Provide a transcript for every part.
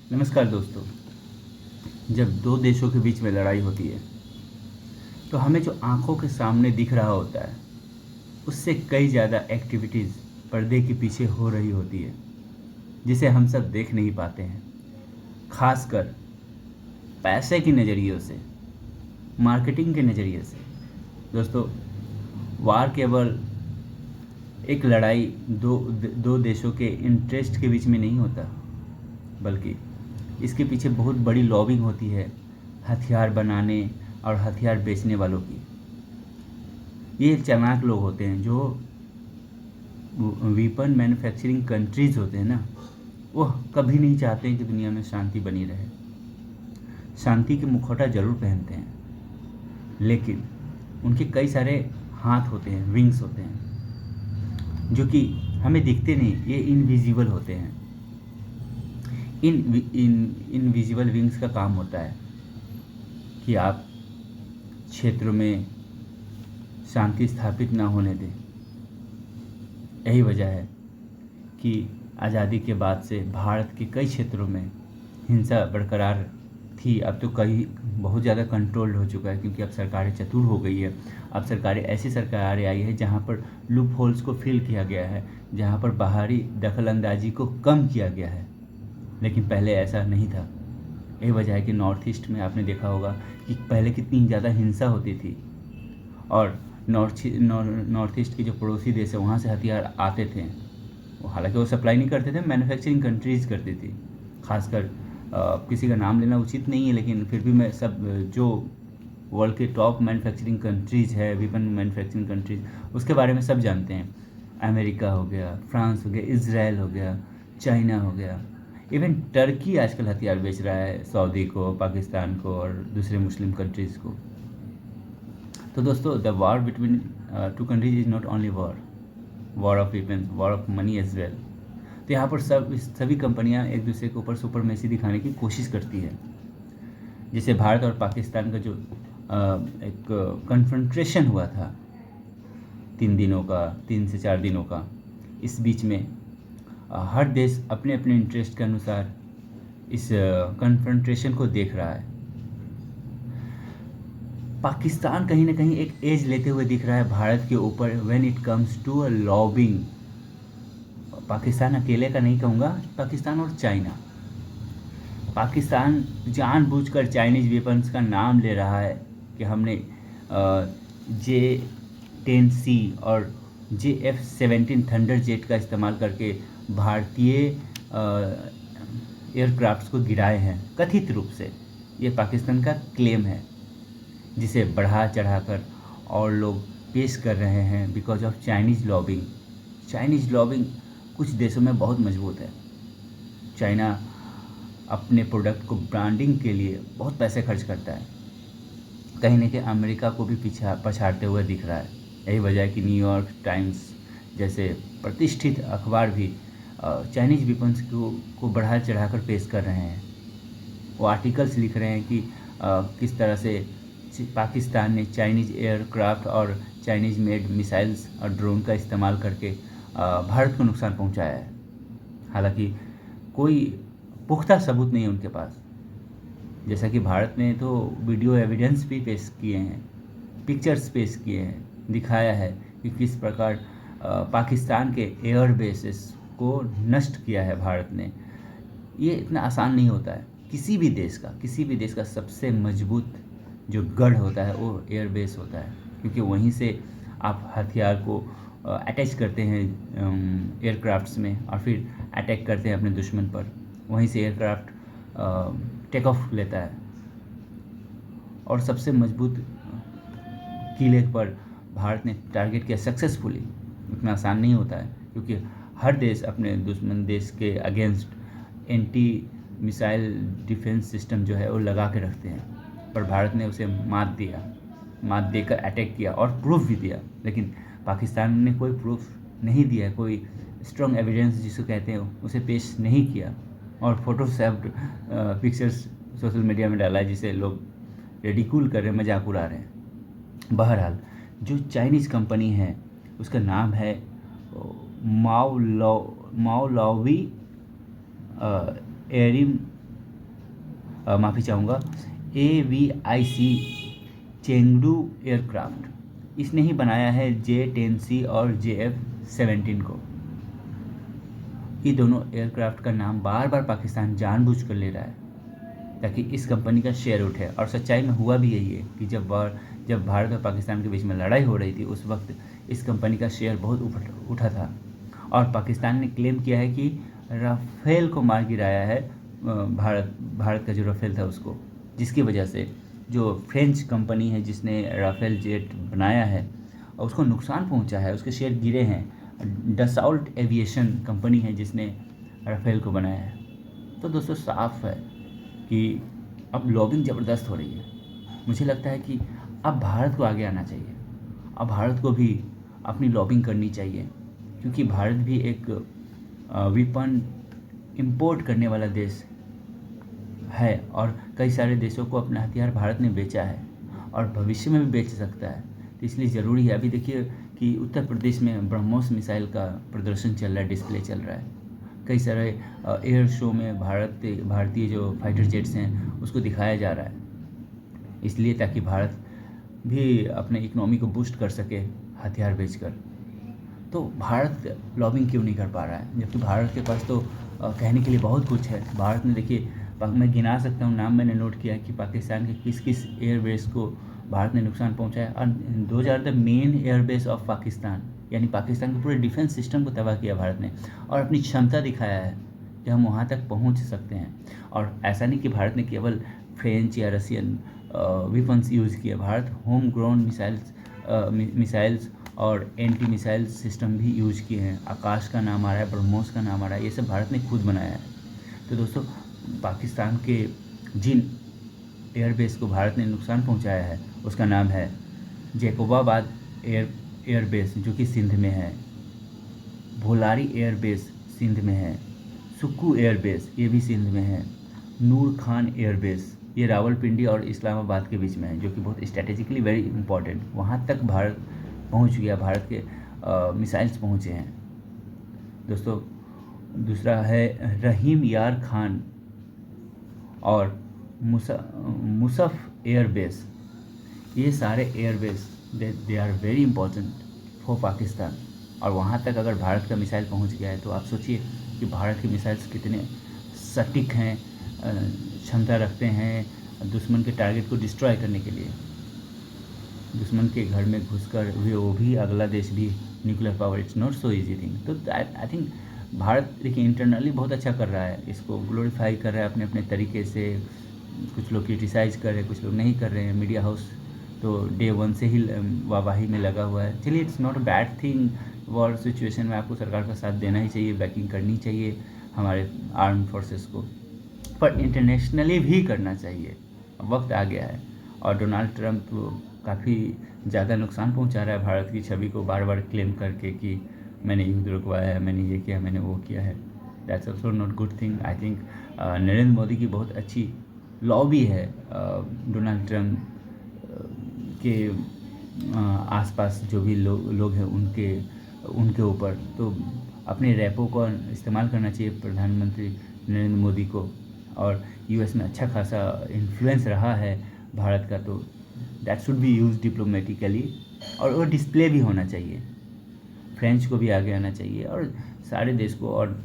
नमस्कार दोस्तों। जब दो देशों के बीच में लड़ाई होती है तो हमें जो आंखों के सामने दिख रहा होता है उससे कई ज़्यादा एक्टिविटीज़ पर्दे के पीछे हो रही होती है जिसे हम सब देख नहीं पाते हैं। खासकर पैसे के नज़रिए से, मार्केटिंग के नज़रिए से। दोस्तों, वार केवल एक लड़ाई दो देशों के इंटरेस्ट के बीच में नहीं होता, बल्कि इसके पीछे बहुत बड़ी लॉबिंग होती है हथियार बनाने और हथियार बेचने वालों की। ये चालाक लोग होते हैं जो वेपन मैन्युफैक्चरिंग कंट्रीज़ होते हैं ना, वो कभी नहीं चाहते हैं कि दुनिया में शांति बनी रहे। शांति के मुखौटा ज़रूर पहनते हैं, लेकिन उनके कई सारे हाथ होते हैं, विंग्स होते हैं, जो कि हमें दिखते नहीं, ये इनविजिबल होते हैं। इनविजिबल विंग्स का काम होता है कि आप क्षेत्रों में शांति स्थापित ना होने दें। यही वजह है कि आज़ादी के बाद से भारत के कई क्षेत्रों में हिंसा बरकरार थी। अब तो कई बहुत ज़्यादा कंट्रोल्ड हो चुका है, क्योंकि अब सरकारें चतुर हो गई है। अब सरकारें ऐसी सरकारें आई है जहाँ पर लूप होल्स को फिल किया गया है, जहाँ पर बाहरी दखल अंदाजी को कम किया गया है। लेकिन पहले ऐसा नहीं था। यही वजह है कि नॉर्थ ईस्ट में आपने देखा होगा कि पहले कितनी ज़्यादा हिंसा होती थी, और नॉर्थ ईस्ट के जो पड़ोसी देश है वहाँ से हथियार आते थे। हालांकि वो सप्लाई नहीं करते थे, मैन्युफैक्चरिंग कंट्रीज़ करती थी। खासकर किसी का नाम लेना उचित नहीं है, लेकिन फिर भी मैं सब जो वर्ल्ड के टॉप मैन्युफैक्चरिंग कंट्रीज़ है, वेपन मैन्युफैक्चरिंग कंट्रीज़, उसके बारे में सब जानते हैं। अमेरिका हो गया, फ्रांस हो गया, इज़राइल हो गया, चाइना हो गया, इवन टर्की आजकल हथियार बेच रहा है सऊदी को, पाकिस्तान को और दूसरे मुस्लिम कंट्रीज़ को। तो दोस्तों, the war between two countries is not only war of weapons, war of money as well. तो यहाँ पर सभी कंपनियाँ एक दूसरे के ऊपर सुपरमेसी दिखाने की कोशिश करती है। जैसे भारत और पाकिस्तान का जो एक कन्फ्रंट्रेशन हुआ था 3 से 4 दिनों का, इस बीच में हर देश अपने अपने इंटरेस्ट के अनुसार इस कन्फ्रंट्रेशन को देख रहा है। पाकिस्तान कहीं ना कहीं एक एज लेते हुए दिख रहा है भारत के ऊपर when it comes to a lobbying. Pakistan अकेले का नहीं कहूँगा, पाकिस्तान और चाइना। पाकिस्तान जानबूझकर चाइनीज़ वेपन्स का नाम ले रहा है कि हमने J-10C और JF-17 थंडर जेट का इस्तेमाल करके भारतीय एयरक्राफ्ट्स को गिराए हैं, कथित रूप से। ये पाकिस्तान का क्लेम है, जिसे बढ़ा चढ़ाकर और लोग पेश कर रहे हैं because of Chinese lobbying. Chinese lobbying कुछ देशों में बहुत मजबूत है। चाइना अपने प्रोडक्ट को ब्रांडिंग के लिए बहुत पैसे खर्च करता है, कहीं न कहीं अमेरिका को भी पछाड़ते हुए दिख रहा है। यही वजह है कि न्यूयॉर्क टाइम्स जैसे प्रतिष्ठित अखबार भी चाइनीज़ वेपन्स को बढ़ा चढ़ाकर पेश कर रहे हैं। वो आर्टिकल्स लिख रहे हैं कि किस तरह से पाकिस्तान ने चाइनीज़ एयरक्राफ्ट और चाइनीज़ मेड मिसाइल्स और ड्रोन का इस्तेमाल करके भारत को नुकसान पहुंचाया है। हालांकि कोई पुख्ता सबूत नहीं है उनके पास। जैसा कि भारत ने तो वीडियो एविडेंस भी पेश किए हैं, पिक्चर्स पेश किए हैं, दिखाया है कि किस प्रकार पाकिस्तान के एयर बेसेस को नष्ट किया है भारत ने। ये इतना आसान नहीं होता है। किसी भी देश का सबसे मजबूत जो गढ़ होता है वो एयर बेस होता है, क्योंकि वहीं से आप हथियार को अटैच करते हैं एयरक्राफ्ट्स में और फिर अटैक करते हैं अपने दुश्मन पर। वहीं से एयरक्राफ्ट टेक ऑफ लेता है, और सबसे मजबूत किले पर भारत ने टारगेट किया सक्सेसफुली। इतना आसान नहीं होता है, क्योंकि हर देश अपने दुश्मन देश के against anti missile defence system जो है वो लगा के रखते हैं। पर भारत ने उसे मात देकर अटैक किया और प्रूफ भी दिया। लेकिन पाकिस्तान ने कोई प्रूफ नहीं दिया, कोई स्ट्रॉन्ग एविडेंस जिसको कहते हैं उसे पेश नहीं किया, और फोटोशॉप्ड पिक्चर्स सोशल मीडिया में डाला है, जिसे लोग रेडिकूल कर रहे हैं, मजाक उड़ा रहे हैं। बहरहाल, जो चाइनीज़ कंपनी है उसका नाम है माओलावी एरिम माफ़ी चाहूँगा, AVIC चेंगडू एयरक्राफ्ट, इसने ही बनाया है J-10C और JF-17 को। ये दोनों एयरक्राफ्ट का नाम बार बार पाकिस्तान जानबूझकर ले रहा है ताकि इस कंपनी का शेयर उठे, और सच्चाई में हुआ भी यही है कि जब भारत और पाकिस्तान के बीच में लड़ाई हो रही थी उस वक्त इस कंपनी का शेयर बहुत उठा था, और पाकिस्तान ने क्लेम किया है कि राफेल को मार गिराया है भारत का जो राफेल था उसको, जिसकी वजह से जो फ्रेंच कंपनी है जिसने राफेल जेट बनाया है और उसको नुकसान पहुंचा है, उसके शेयर गिरे हैं। डसॉल्ट एविएशन कंपनी है जिसने राफेल को बनाया है। तो दोस्तों साफ है कि अब लॉबिंग ज़बरदस्त हो रही है। मुझे लगता है कि अब भारत को आगे आना चाहिए, अब भारत को भी अपनी लॉबिंग करनी चाहिए, क्योंकि भारत भी एक वेपन इंपोर्ट करने वाला देश है और कई सारे देशों को अपना हथियार भारत ने बेचा है और भविष्य में भी बेच सकता है। तो इसलिए ज़रूरी है। अभी देखिए कि उत्तर प्रदेश में ब्रह्मोस मिसाइल का प्रदर्शन चल रहा है, डिस्प्ले चल रहा है। कई सारे एयर शो में भारतीय जो फाइटर जेट्स हैं उसको दिखाया जा रहा है, इसलिए ताकि भारत भी अपने इकोनॉमी को बूस्ट कर सके हथियार बेचकर। तो भारत लॉबिंग क्यों नहीं कर पा रहा है, जबकि भारत के पास तो कहने के लिए बहुत कुछ है। भारत ने देखिए, मैं गिना सकता हूँ, नाम मैंने नोट किया है कि पाकिस्तान के किस किस एयरबेस को भारत ने नुकसान पहुँचाया। और those are the main airbase of Pakistan, यानी पाकिस्तान के पूरे डिफेंस सिस्टम को तबाह किया भारत ने और अपनी क्षमता दिखाया है कि हम वहाँ तक पहुँच सकते हैं। और ऐसा नहीं कि भारत ने केवल फ्रेंच या रशियन वेपन्स यूज़ किए, भारत होम ग्रोन मिसाइल्स और एंटी मिसाइल सिस्टम भी यूज किए हैं। आकाश का नाम आ रहा है, ब्रह्मोस का नाम आ रहा है, ये सब भारत ने खुद बनाया है। तो दोस्तों पाकिस्तान के जिन एयरबेस को भारत ने नुकसान पहुंचाया है उसका नाम है जैकोबाबाद एयरबेस जो कि सिंध में है, भोलारी एयरबेस सिंध में है, सुक्कू एयरबेस ये भी सिंध में है, नूर खान एयरबेस ये रावलपिंडी और इस्लामाबाद के बीच में है, जो कि बहुत स्ट्रेटेजिकली वेरी इंपॉर्टेंट। वहाँ तक भारत पहुँच गया, भारत के मिसाइल्स पहुँचे हैं। दोस्तों दूसरा है रहीम यार खान और मुसफ एयरबेस, ये सारे airbase they are very important for Pakistan. और वहाँ तक अगर भारत का मिसाइल पहुँच गया है तो आप सोचिए कि भारत के मिसाइल्स कितने सटीक हैं, क्षमता रखते हैं दुश्मन के टारगेट को डिस्ट्रॉय करने के लिए। दुश्मन के घर में घुसकर वो भी अगला देश भी nuclear power, it's not so easy thing. तो आई थिंक भारत देखिए इंटरनली बहुत अच्छा कर रहा है, इसको ग्लोरीफाई कर रहा है अपने अपने तरीके से। कुछ लोग क्रिटिसाइज़ कर रहे हैं, कुछ लोग नहीं कर रहे हैं। मीडिया हाउस तो डे वन से ही वाहवाही में लगा हुआ है। चलिए it's not a bad thing, war situation में आपको सरकार का साथ देना ही चाहिए, बैकिंग करनी चाहिए हमारे आर्म फोर्सेस को, पर इंटरनेशनली भी करना चाहिए। वक्त आ गया है। और डोनाल्ड ट्रंप काफ़ी ज़्यादा नुकसान पहुंचा रहा है भारत की छवि को, बार बार क्लेम करके कि मैंने युद्ध रुकवाया है, मैंने ये किया, मैंने वो किया है। That's also not good thing. I think Narendra Modi की बहुत अच्छी लॉबी है डोनाल्ड ट्रंप के आसपास जो भी लोग हैं उनके ऊपर। तो अपने रैपों को इस्तेमाल करना चाहिए प्रधानमंत्री नरेंद्र मोदी को। और यूएस में अच्छा खासा इन्फ्लुएंस रहा है भारत का, तो that should be use diplomatically. और वो डिस्प्ले भी होना चाहिए, फ्रेंच को भी आगे आना चाहिए और सारे देश को। और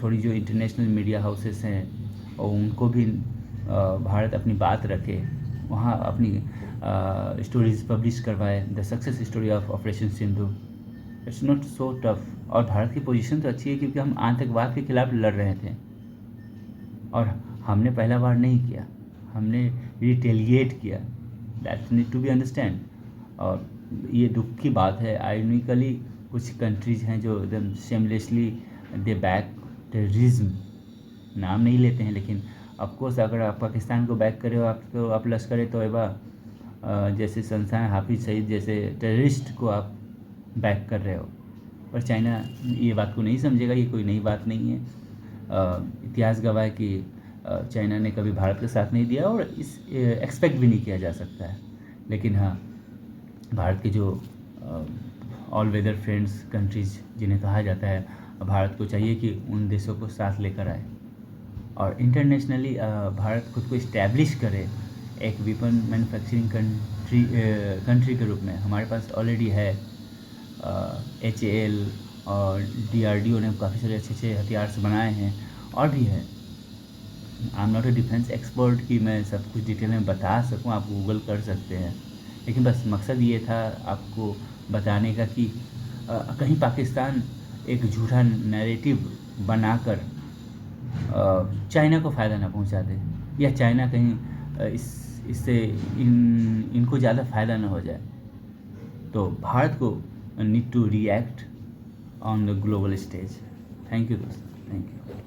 थोड़ी जो इंटरनेशनल मीडिया हाउसेस हैं और उनको भी भारत अपनी बात रखे, वहाँ अपनी स्टोरीज पब्लिश करवाए, the success story of operation Sindhu. It's not so tough. और भारत की पोजीशन तो अच्छी है क्योंकि हम आतंकवाद के खिलाफ लड़ रहे थे और हमने पहला बार नहीं किया, हमने रिटेलिएट किया। That need to be understand. और ये दुख की बात है, आयरनिकली कुछ कंट्रीज़ हैं जो एकदम शेमलेसली दे बैक टेररिज्म, नाम नहीं लेते हैं, लेकिन ऑफकोर्स अगर आप पाकिस्तान को बैक करे हो आप, तो आप लश्कर तोयबा जैसे संस्थान, हाफिज सईद जैसे टेररिस्ट को आप बैक कर रहे हो। पर चाइना ये बात को नहीं समझेगा, ये कोई नई बात नहीं है। इतिहास गवाह है कि चाइना ने कभी भारत का साथ नहीं दिया और इस एक्सपेक्ट भी नहीं किया जा सकता है। लेकिन हाँ, भारत के जो ऑल वेदर फ्रेंड्स कंट्रीज़ जिन्हें कहा जाता है, भारत को चाहिए कि उन देशों को साथ लेकर आए और इंटरनेशनली भारत खुद को इस्टेब्लिश करे एक वेपन मैन्युफैक्चरिंग कंट्री के रूप में। हमारे पास ऑलरेडी है HAL और DRDO ने काफ़ी सारे अच्छे अच्छे हथियार बनाए हैं, और भी है। I am not a defence expert कि मैं सब कुछ डिटेल में बता सकूं, आप गूगल कर सकते हैं, लेकिन बस मकसद ये था आपको बताने का कि कहीं पाकिस्तान एक झूठा नैरेटिव बनाकर चाइना को फ़ायदा ना पहुंचा दे, या चाइना कहीं इससे इनको ज़्यादा फ़ायदा ना हो जाए। तो भारत को need to react on the global stage. Thank you दोस्त, थैंक यू।